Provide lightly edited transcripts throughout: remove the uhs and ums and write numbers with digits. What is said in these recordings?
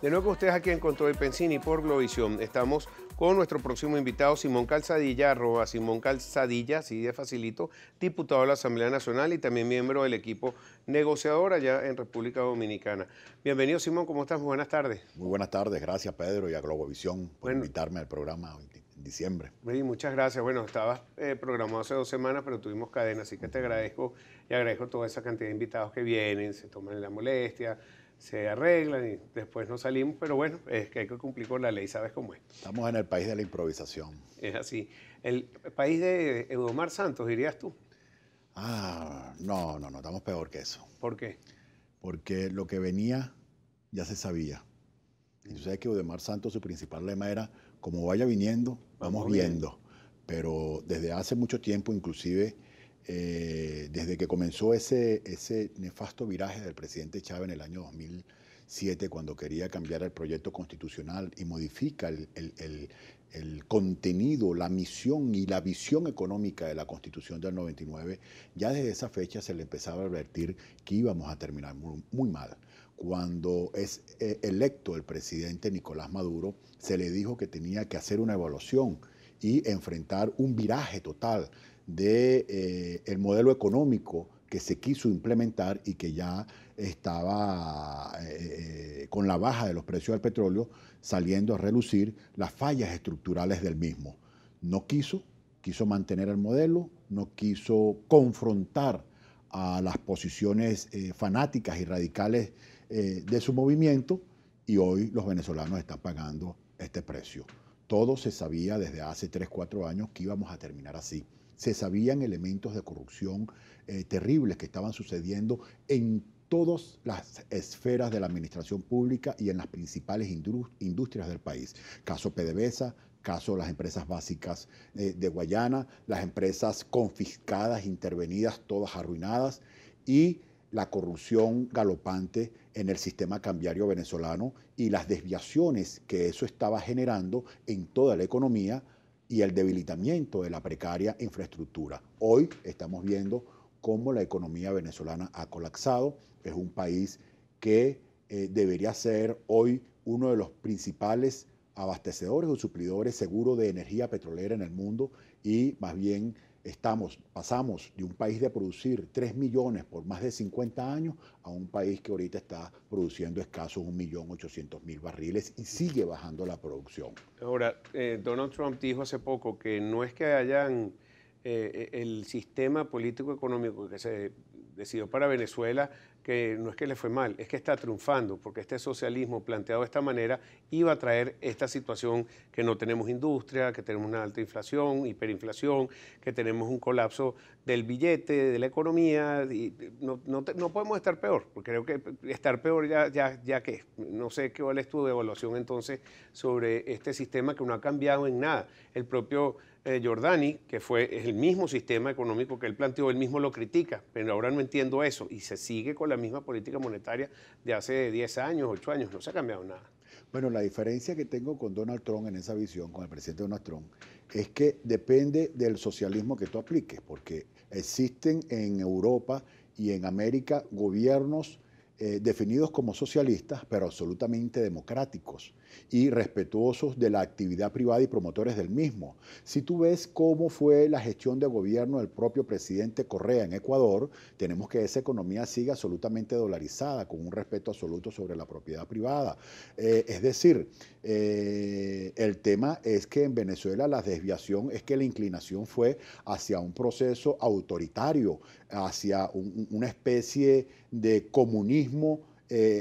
De nuevo con ustedes aquí en Control Pensini por Globovisión. Estamos con nuestro próximo invitado, Simón Calzadilla, arroba Simón Calzadilla, así de facilito, diputado de la Asamblea Nacional y también miembro del equipo negociador allá en República Dominicana. Bienvenido, Simón, ¿cómo estás? Buenas tardes. Muy buenas tardes, gracias Pedro y a Globovisión por Bueno, invitarme al programa en diciembre. muchas gracias. Bueno, estabas programado hace 2 semanas, pero tuvimos cadena, así que te agradezco y agradezco toda esa cantidad de invitados que vienen, se toman la molestia, se arreglan y después no salimos, pero bueno, es que hay que cumplir con la ley, ¿sabes cómo es? Estamos en el país de la improvisación. Es así. El país de Eudomar Santos, dirías tú. No, estamos peor que eso. ¿Por qué? Porque lo que venía ya se sabía. Y tú sabes que Eudemar Santos, su principal lema era, como vaya viniendo, vamos viendo. Pero desde hace mucho tiempo, inclusive desde que comenzó ese nefasto viraje del presidente Chávez en el año 2007, cuando quería cambiar el proyecto constitucional y modifica el contenido, la misión y la visión económica de la Constitución del 99, ya desde esa fecha se le empezaba a advertir que íbamos a terminar muy mal. Cuando es electo el presidente Nicolás Maduro, se le dijo que tenía que hacer una evaluación y enfrentar un viraje total de el modelo económico que se quiso implementar y que ya estaba con la baja de los precios del petróleo saliendo a relucir las fallas estructurales del mismo. No quiso mantener el modelo, no quiso confrontar a las posiciones fanáticas y radicales de su movimiento, y hoy los venezolanos están pagando este precio. Todo se sabía desde hace 3, 4 años que íbamos a terminar así. Se sabían elementos de corrupción terribles que estaban sucediendo en todas las esferas de la administración pública y en las principales industrias del país. Caso PDVSA, caso de las empresas básicas de Guayana, las empresas confiscadas, intervenidas, todas arruinadas, y la corrupción galopante en el sistema cambiario venezolano y las desviaciones que eso estaba generando en toda la economía y el debilitamiento de la precaria infraestructura. Hoy estamos viendo cómo la economía venezolana ha colapsado. Es un país que debería ser hoy uno de los principales abastecedores o suplidores seguros de energía petrolera en el mundo, y más bien pasamos de un país de producir 3 millones por más de 50 años a un país que ahorita está produciendo escasos 1.800.000 barriles y sigue bajando la producción. Ahora, Donald Trump dijo hace poco que no es que hayan el sistema político económico que se decidió para Venezuela, que no es que le fue mal, es que está triunfando, porque este socialismo planteado de esta manera iba a traer esta situación que no tenemos industria, que tenemos una alta inflación, hiperinflación, que tenemos un colapso del billete, de la economía, y no podemos estar peor, porque creo que estar peor ya que, no sé qué vale tu evaluación entonces sobre este sistema que no ha cambiado en nada. El propio Giordani, que es el mismo sistema económico que él planteó, él mismo lo critica, pero ahora no entiendo eso, y se sigue con la misma política monetaria de hace 10 años, 8 años, no se ha cambiado nada. Bueno, la diferencia que tengo con Donald Trump en esa visión, con el presidente Donald Trump, es que depende del socialismo que tú apliques, porque existen en Europa y en América gobiernos definidos como socialistas, pero absolutamente democráticos y respetuosos de la actividad privada y promotores del mismo. Si tú ves cómo fue la gestión de gobierno del propio presidente Correa en Ecuador, tenemos que esa economía sigue absolutamente dolarizada, con un respeto absoluto sobre la propiedad privada. Es decir, el tema es que en Venezuela la desviación es que la inclinación fue hacia un proceso autoritario, hacia una especie de comunismo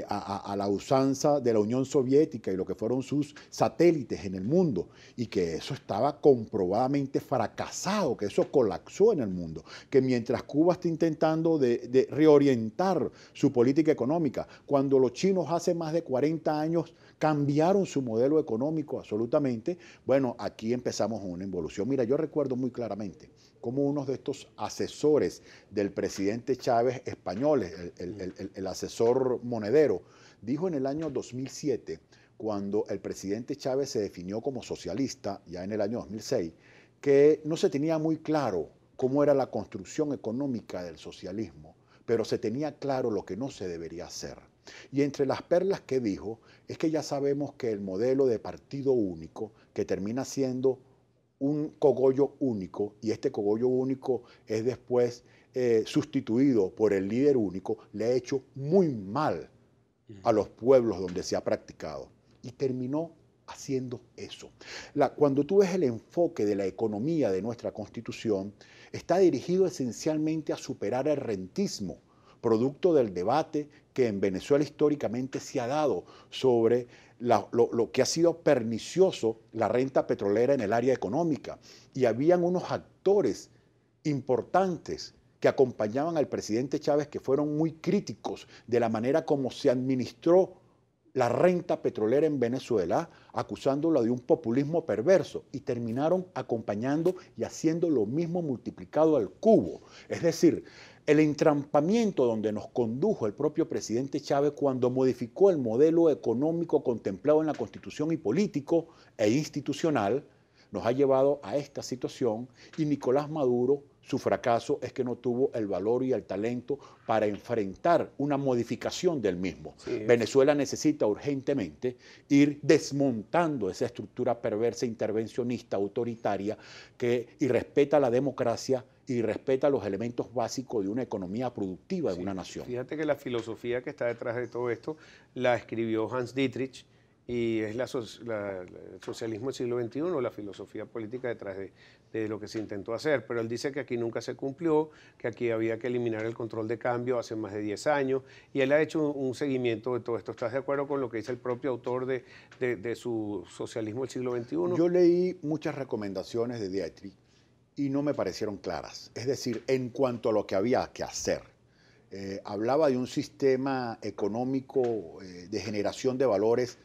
a la usanza de la Unión Soviética y lo que fueron sus satélites en el mundo, y que eso estaba comprobadamente fracasado, que eso colapsó en el mundo, que mientras Cuba está intentando de reorientar su política económica, cuando los chinos hace más de 40 años cambiaron su modelo económico absolutamente, bueno, aquí empezamos una involución. Mira, yo recuerdo muy claramente cómo uno de estos asesores del presidente Chávez españoles, el asesor monedero, dijo en el año 2007, cuando el presidente Chávez se definió como socialista, ya en el año 2006, que no se tenía muy claro cómo era la construcción económica del socialismo, pero se tenía claro lo que no se debería hacer. Y entre las perlas que dijo es que ya sabemos que el modelo de partido único, que termina siendo un cogollo único, y este cogollo único es después sustituido por el líder único, le ha hecho muy mal a los pueblos donde se ha practicado. Y terminó haciendo eso. Cuando tú ves el enfoque de la economía de nuestra Constitución, está dirigido esencialmente a superar el rentismo, producto del debate que en Venezuela históricamente se ha dado sobre lo que ha sido pernicioso la renta petrolera en el área económica. Y habían unos actores importantes que acompañaban al presidente Chávez que fueron muy críticos de la manera como se administró la renta petrolera en Venezuela, acusándola de un populismo perverso, y terminaron acompañando y haciendo lo mismo multiplicado al cubo. Es decir, el entrampamiento donde nos condujo el propio presidente Chávez cuando modificó el modelo económico contemplado en la Constitución y político e institucional, nos ha llevado a esta situación, y Nicolás Maduro, su fracaso es que no tuvo el valor y el talento para enfrentar una modificación del mismo. Sí. Venezuela necesita urgentemente ir desmontando esa estructura perversa, intervencionista, autoritaria, que irrespeta la democracia y respeta los elementos básicos de una economía productiva de una nación. Fíjate que la filosofía que está detrás de todo esto la escribió Hans Dietrich, y es el socialismo del siglo XXI, la filosofía política detrás de lo que se intentó hacer. Pero él dice que aquí nunca se cumplió, que aquí había que eliminar el control de cambio hace más de 10 años, y él ha hecho un seguimiento de todo esto. ¿Estás de acuerdo con lo que dice el propio autor de su socialismo del siglo XXI? Yo leí muchas recomendaciones de Dietrich y no me parecieron claras. Es decir, en cuanto a lo que había que hacer. Hablaba de un sistema económico de generación de valores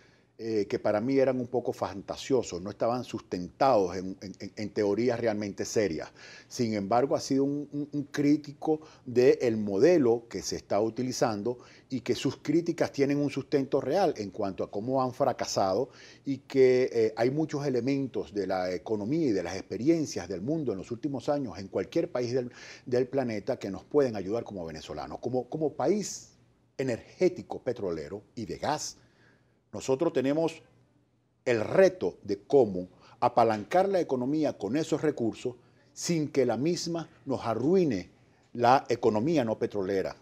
que para mí eran un poco fantasiosos, no estaban sustentados en teorías realmente serias. Sin embargo, ha sido un crítico del modelo que se está utilizando, y que sus críticas tienen un sustento real en cuanto a cómo han fracasado, y que hay muchos elementos de la economía y de las experiencias del mundo en los últimos años en cualquier país del planeta que nos pueden ayudar como venezolanos. Como país energético petrolero y de gas, nosotros tenemos el reto de cómo apalancar la economía con esos recursos sin que la misma nos arruine la economía no petrolera,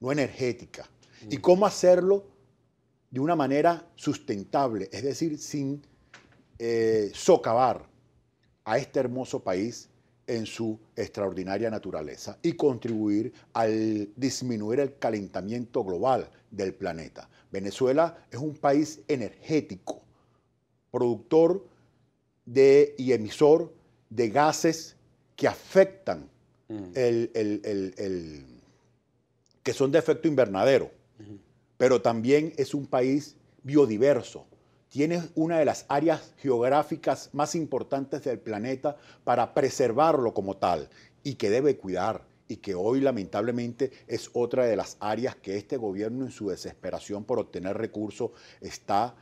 no energética. Y cómo hacerlo de una manera sustentable, es decir, sin socavar a este hermoso país en su extraordinaria naturaleza y contribuir al disminuir el calentamiento global del planeta. Venezuela es un país energético, productor y emisor de gases que afectan, que son de efecto invernadero, pero también es un país biodiverso. Tiene una de las áreas geográficas más importantes del planeta para preservarlo como tal, y que debe cuidar, y que hoy lamentablemente es otra de las áreas que este gobierno, en su desesperación por obtener recursos, está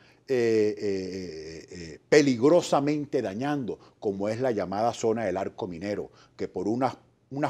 peligrosamente dañando, como es la llamada zona del arco minero, que por unos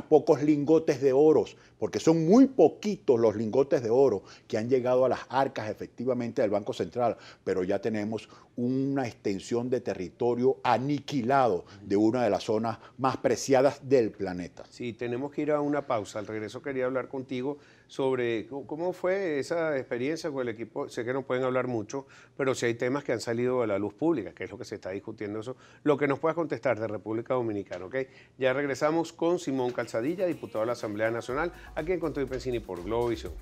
pocos lingotes de oro, porque son muy poquitos los lingotes de oro que han llegado a las arcas efectivamente del Banco Central, pero ya tenemos una extensión de territorio aniquilado de una de las zonas más preciadas del planeta. Sí, tenemos que ir a una pausa. Al regreso quería hablar contigo sobre cómo fue esa experiencia con el equipo. Sé que no pueden hablar mucho, pero sí hay temas que han salido a la luz pública, que es lo que se está discutiendo. Eso, lo que nos puedas contestar de República Dominicana, ¿ok? Ya regresamos con Simón Calzadilla, diputado de la Asamblea Nacional, aquí en Contra y Pensini por Globovisión.